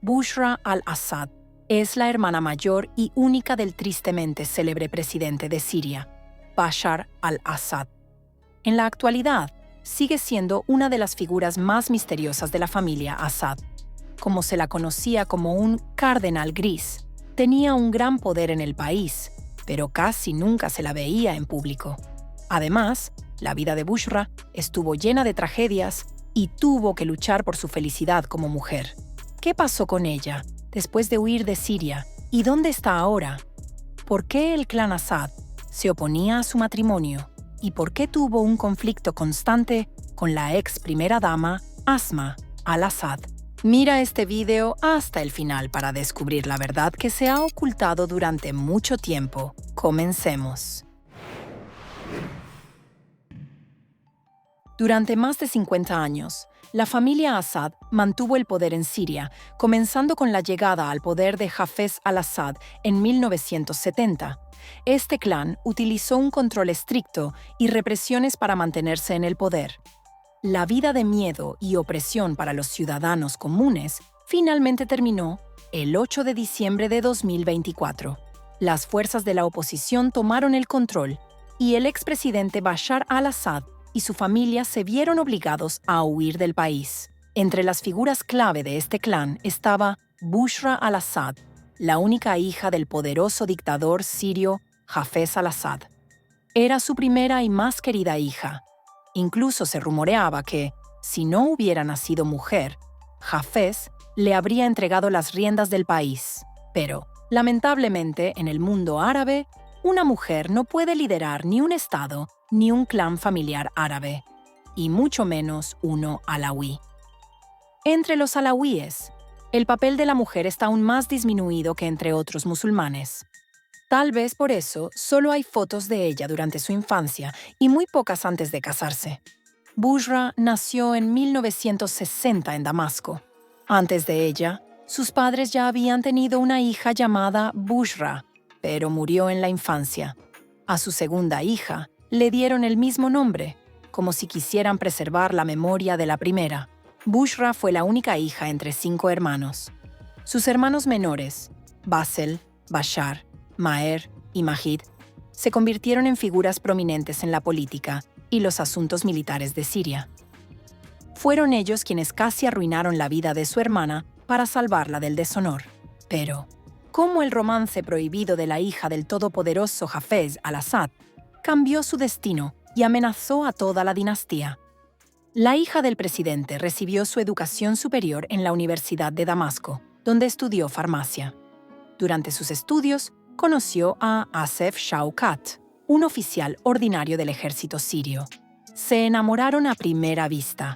Bushra al-Assad es la hermana mayor y única del tristemente célebre presidente de Siria, Bashar al-Assad. En la actualidad, sigue siendo una de las figuras más misteriosas de la familia Assad. Como se la conocía como un cardenal gris, tenía un gran poder en el país, pero casi nunca se la veía en público. Además, la vida de Bushra estuvo llena de tragedias y tuvo que luchar por su felicidad como mujer. ¿Qué pasó con ella después de huir de Siria? ¿Y dónde está ahora? ¿Por qué el clan Assad se oponía a su matrimonio? ¿Y por qué tuvo un conflicto constante con la ex primera dama, Asma al-Assad? Mira este video hasta el final para descubrir la verdad que se ha ocultado durante mucho tiempo. Comencemos. Durante más de 50 años, la familia Assad mantuvo el poder en Siria, comenzando con la llegada al poder de Hafez al-Assad en 1970. Este clan utilizó un control estricto y represiones para mantenerse en el poder. La vida de miedo y opresión para los ciudadanos comunes finalmente terminó el 8 de diciembre de 2024. Las fuerzas de la oposición tomaron el control y el expresidente Bashar al-Assad y su familia se vieron obligados a huir del país. Entre las figuras clave de este clan estaba Bushra al-Assad, la única hija del poderoso dictador sirio Hafez al-Assad. Era su primera y más querida hija. Incluso se rumoreaba que, si no hubiera nacido mujer, Hafez le habría entregado las riendas del país. Pero, lamentablemente, en el mundo árabe, una mujer no puede liderar ni un estado ni un clan familiar árabe, y mucho menos uno alawí. Entre los alawíes, el papel de la mujer está aún más disminuido que entre otros musulmanes. Tal vez por eso solo hay fotos de ella durante su infancia y muy pocas antes de casarse. Bushra nació en 1960 en Damasco. Antes de ella, sus padres ya habían tenido una hija llamada Bushra, pero murió en la infancia. A su segunda hija le dieron el mismo nombre, como si quisieran preservar la memoria de la primera. Bushra fue la única hija entre 5 hermanos. Sus hermanos menores, Basel, Bashar, Maher y Mahid, se convirtieron en figuras prominentes en la política y los asuntos militares de Siria. Fueron ellos quienes casi arruinaron la vida de su hermana para salvarla del deshonor. Pero, ¿cómo el romance prohibido de la hija del todopoderoso Hafez al-Assad cambió su destino y amenazó a toda la dinastía? La hija del presidente recibió su educación superior en la Universidad de Damasco, donde estudió farmacia. Durante sus estudios, conoció a Asef Shaukat, un oficial ordinario del ejército sirio. Se enamoraron a primera vista,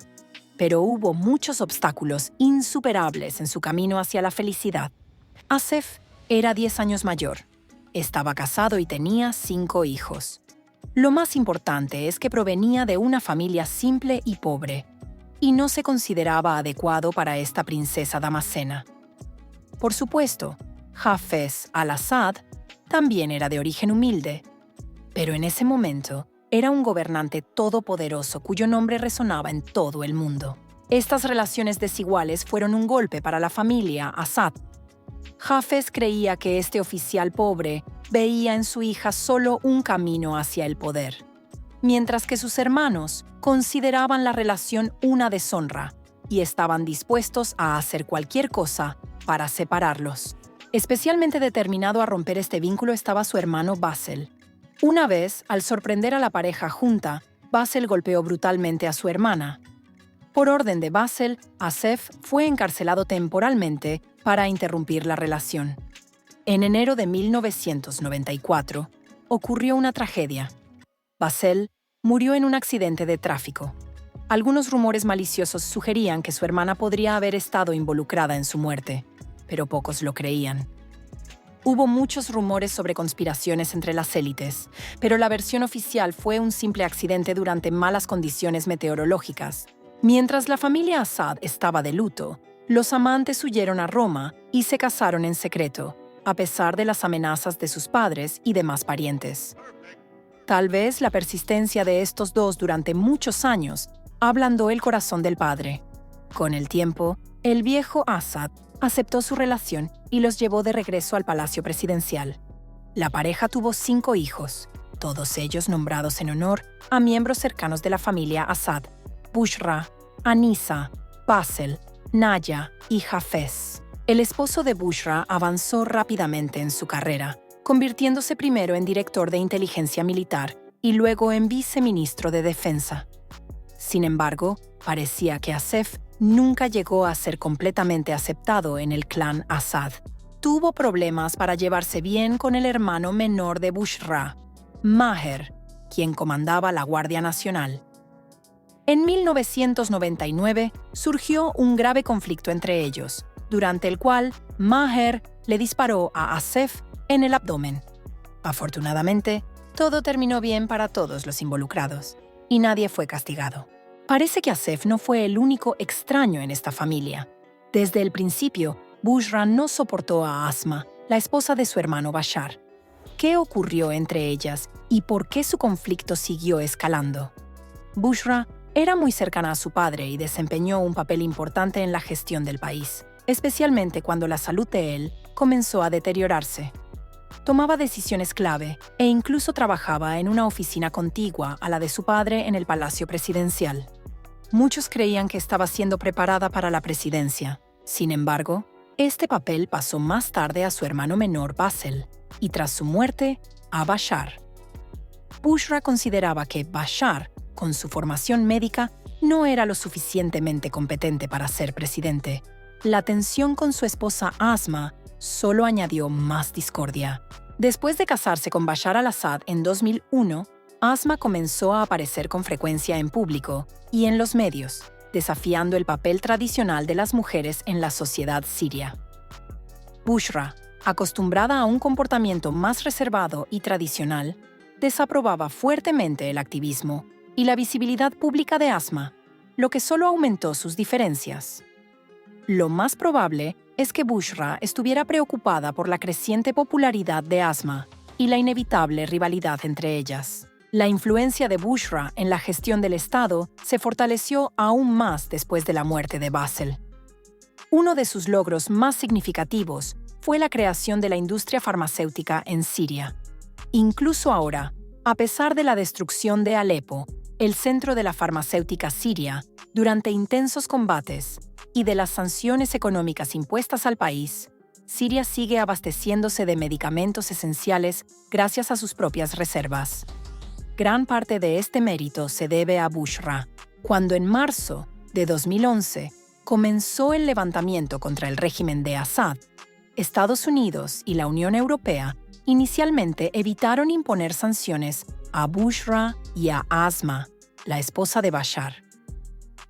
pero hubo muchos obstáculos insuperables en su camino hacia la felicidad. Asef era 10 años mayor, estaba casado y tenía 5 hijos. Lo más importante es que provenía de una familia simple y pobre, y no se consideraba adecuado para esta princesa damascena. Por supuesto, Hafez al-Assad también era de origen humilde, pero en ese momento era un gobernante todopoderoso cuyo nombre resonaba en todo el mundo. Estas relaciones desiguales fueron un golpe para la familia Assad. Hafez creía que este oficial pobre veía en su hija solo un camino hacia el poder, mientras que sus hermanos consideraban la relación una deshonra y estaban dispuestos a hacer cualquier cosa para separarlos. Especialmente determinado a romper este vínculo estaba su hermano Basel. Una vez, al sorprender a la pareja junta, Basel golpeó brutalmente a su hermana. Por orden de Basel, Asef fue encarcelado temporalmente para interrumpir la relación. En enero de 1994, ocurrió una tragedia. Basel murió en un accidente de tráfico. Algunos rumores maliciosos sugerían que su hermana podría haber estado involucrada en su muerte, pero pocos lo creían. Hubo muchos rumores sobre conspiraciones entre las élites, pero la versión oficial fue un simple accidente durante malas condiciones meteorológicas. Mientras la familia Assad estaba de luto, los amantes huyeron a Roma y se casaron en secreto, a pesar de las amenazas de sus padres y demás parientes. Tal vez la persistencia de estos dos durante muchos años ablandó el corazón del padre. Con el tiempo, el viejo Assad aceptó su relación y los llevó de regreso al palacio presidencial. La pareja tuvo 5 hijos, todos ellos nombrados en honor a miembros cercanos de la familia Assad: Bushra, Anisa, Basel, Naya y Hafez. El esposo de Bushra avanzó rápidamente en su carrera, convirtiéndose primero en director de inteligencia militar y luego en viceministro de defensa. Sin embargo, parecía que Asef nunca llegó a ser completamente aceptado en el clan Assad. Tuvo problemas para llevarse bien con el hermano menor de Bushra, Maher, quien comandaba la Guardia Nacional. En 1999 surgió un grave conflicto entre ellos, durante el cual Maher le disparó a Asef en el abdomen. Afortunadamente, todo terminó bien para todos los involucrados, y nadie fue castigado. Parece que Asef no fue el único extraño en esta familia. Desde el principio, Bushra no soportó a Asma, la esposa de su hermano Bashar. ¿Qué ocurrió entre ellas y por qué su conflicto siguió escalando? Bushra era muy cercana a su padre y desempeñó un papel importante en la gestión del país, especialmente cuando la salud de él comenzó a deteriorarse. Tomaba decisiones clave e incluso trabajaba en una oficina contigua a la de su padre en el palacio presidencial. Muchos creían que estaba siendo preparada para la presidencia. Sin embargo, este papel pasó más tarde a su hermano menor Basel y tras su muerte, a Bashar. Bushra consideraba que Bashar, con su formación médica, no era lo suficientemente competente para ser presidente. La tensión con su esposa Asma solo añadió más discordia. Después de casarse con Bashar al-Assad en 2001, Asma comenzó a aparecer con frecuencia en público y en los medios, desafiando el papel tradicional de las mujeres en la sociedad siria. Bushra, acostumbrada a un comportamiento más reservado y tradicional, desaprobaba fuertemente el activismo y la visibilidad pública de Asma, lo que solo aumentó sus diferencias. Lo más probable es que Bushra estuviera preocupada por la creciente popularidad de Asma y la inevitable rivalidad entre ellas. La influencia de Bushra en la gestión del Estado se fortaleció aún más después de la muerte de Basel. Uno de sus logros más significativos fue la creación de la industria farmacéutica en Siria. Incluso ahora, a pesar de la destrucción de Alepo, el centro de la farmacéutica siria, durante intensos combates, y de las sanciones económicas impuestas al país, Siria sigue abasteciéndose de medicamentos esenciales gracias a sus propias reservas. Gran parte de este mérito se debe a Bushra, cuando en marzo de 2011 comenzó el levantamiento contra el régimen de Assad. Estados Unidos y la Unión Europea inicialmente evitaron imponer sanciones a Bushra y a Asma, la esposa de Bashar.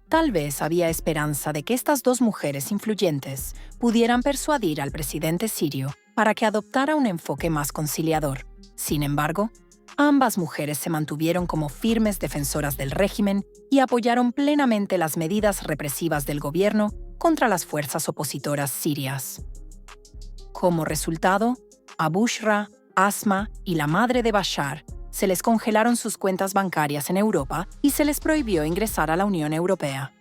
Tal vez había esperanza de que estas dos mujeres influyentes pudieran persuadir al presidente sirio para que adoptara un enfoque más conciliador. Sin embargo, ambas mujeres se mantuvieron como firmes defensoras del régimen y apoyaron plenamente las medidas represivas del gobierno contra las fuerzas opositoras sirias. Como resultado, a Bushra, Asma y la madre de Bashar se les congelaron sus cuentas bancarias en Europa y se les prohibió ingresar a la Unión Europea.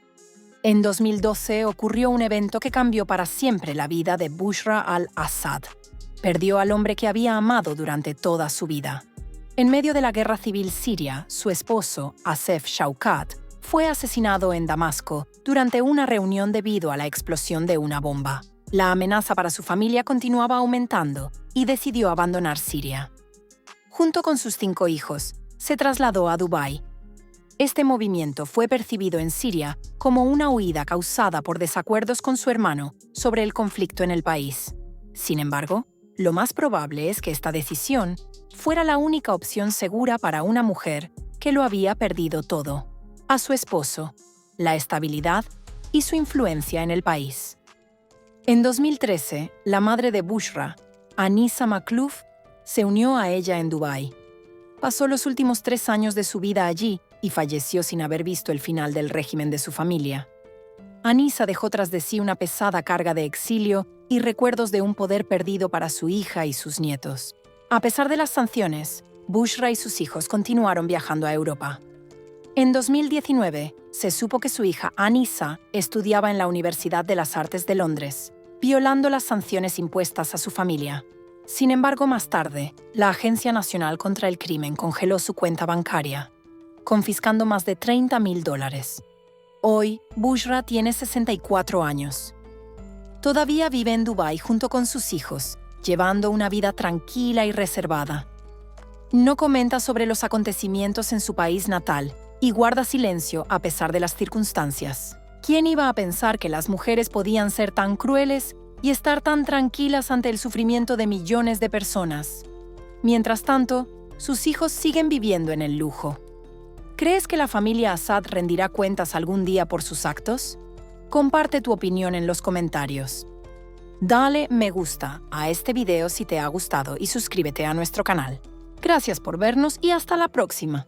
En 2012 ocurrió un evento que cambió para siempre la vida de Bushra al-Assad. Perdió al hombre que había amado durante toda su vida. En medio de la guerra civil siria, su esposo, Asef Shaukat, fue asesinado en Damasco durante una reunión debido a la explosión de una bomba. La amenaza para su familia continuaba aumentando y decidió abandonar Siria. Junto con sus 5 hijos, se trasladó a Dubái. Este movimiento fue percibido en Siria como una huida causada por desacuerdos con su hermano sobre el conflicto en el país. Sin embargo, lo más probable es que esta decisión fuera la única opción segura para una mujer que lo había perdido todo: a su esposo, la estabilidad y su influencia en el país. En 2013, la madre de Bushra, Anisa Maklouf, se unió a ella en Dubái. Pasó los últimos 3 años de su vida allí y falleció sin haber visto el final del régimen de su familia. Anisa dejó tras de sí una pesada carga de exilio y recuerdos de un poder perdido para su hija y sus nietos. A pesar de las sanciones, Bushra y sus hijos continuaron viajando a Europa. En 2019, se supo que su hija Anisa estudiaba en la Universidad de las Artes de Londres. violando las sanciones impuestas a su familia. Sin embargo, más tarde, la Agencia Nacional contra el Crimen congeló su cuenta bancaria, confiscando más de $30,000. Hoy, Bushra tiene 64 años. Todavía vive en Dubái junto con sus hijos, llevando una vida tranquila y reservada. No comenta sobre los acontecimientos en su país natal y guarda silencio a pesar de las circunstancias. ¿Quién iba a pensar que las mujeres podían ser tan crueles y estar tan tranquilas ante el sufrimiento de millones de personas? Mientras tanto, sus hijos siguen viviendo en el lujo. ¿Crees que la familia Assad rendirá cuentas algún día por sus actos? Comparte tu opinión en los comentarios. Dale me gusta a este video si te ha gustado y suscríbete a nuestro canal. Gracias por vernos y hasta la próxima.